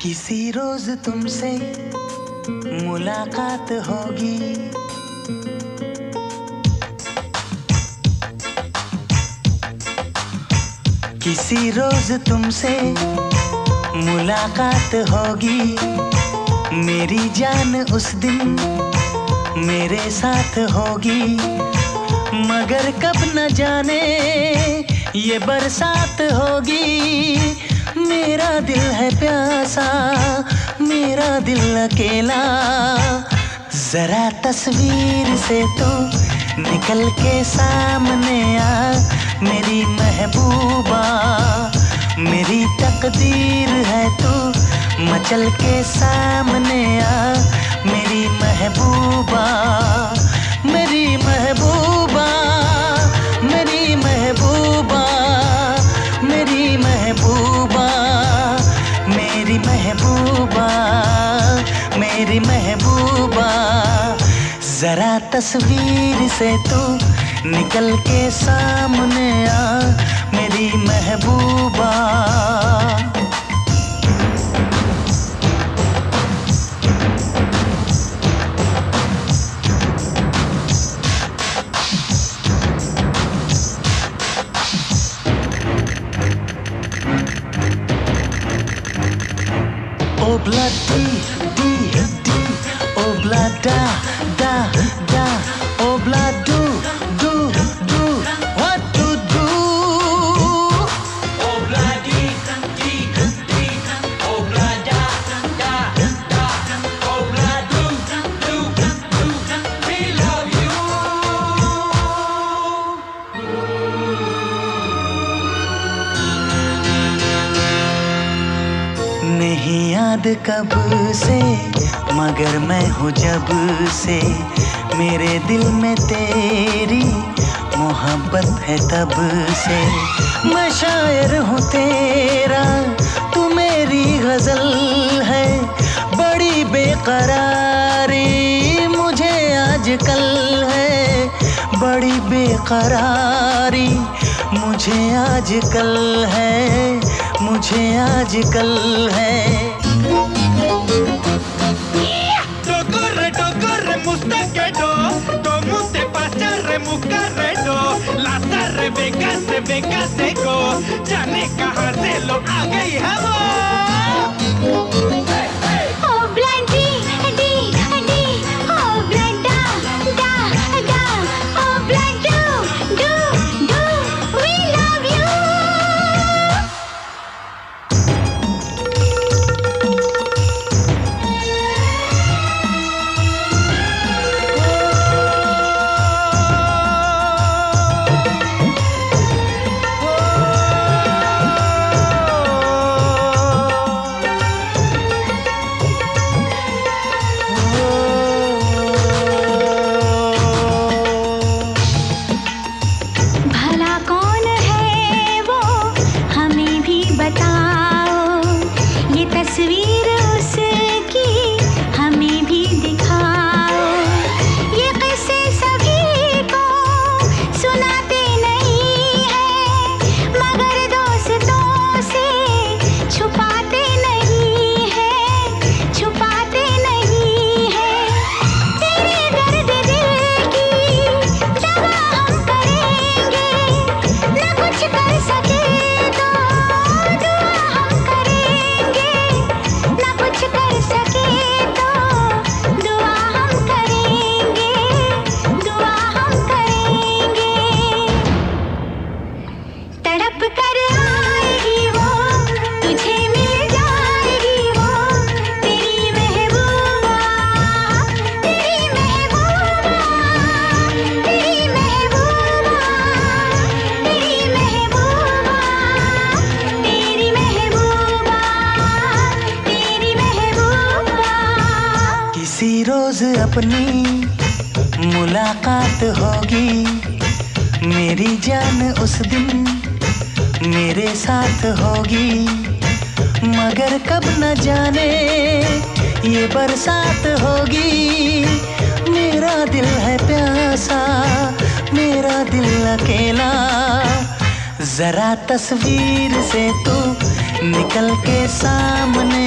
किसी रोज तुमसे मुलाकात होगी। किसी रोज तुमसे मुलाकात होगी। मेरी जान उस दिन मेरे साथ होगी। मगर कब न जाने ये बरसात होगी। मेरा दिल है प्यासा, मेरा दिल अकेला। जरा तस्वीर से तो निकल के सामने आ मेरी महबूबा। मेरी तकदीर है तू मचल के सामने आ मेरी महबूबा। मेरी महबूबा, मेरी महबूबा, मेरी महबूबा, मेरी महबूबा, मेरी महबूबा। जरा तस्वीर से तू निकल के सामने आ मेरी महबूबा। Obla di di di, obla da da da, obla do do do, what to do? Obla di di di, obla da da da, obla do do do, we love you. नहीं याद कब से मगर मैं हूँ जब से। मेरे दिल में तेरी मोहब्बत है तब से। मैं शायर हूँ तेरा, तू मेरी गजल है। बड़ी बेकरारी मुझे आजकल है। बड़ी बेकरारी मुझे आजकल है, मुझे आजकल है। Tocorre, tocorre, mustaquero, como te pasa remucarredo, la tarde beca seco, जाने कहाँ से लो आ गई हवा। तस्वीर उसकी हमें भी दिखाओ। ये किस्से सभी को सुनाते नहीं हैं, मगर दोस्तों से छुपाते नहीं हैं, छुपाते नहीं हैं। तेरे दर्द दिल की दवा हम करेंगे, न कुछ कर सके तो दुआ हम करेंगे, ना कुछ कर सके तो दुआ हम करेंगे, दुआ हम करेंगे। तड़प कर आएगी वो, तुझे मिल जाएगी वो, तेरी महबूबा, तेरी महबूबा, तेरी महबूबा, तेरी महबूबा, तेरी महबूबा, तेरी महबूबा। किसी रोज अपनी मुलाकात होगी। मेरी जान उस दिन मेरे साथ होगी। मगर कब न जाने ये बरसात होगी। मेरा दिल है प्यासा, मेरा दिल अकेला। जरा तस्वीर से तू निकल के सामने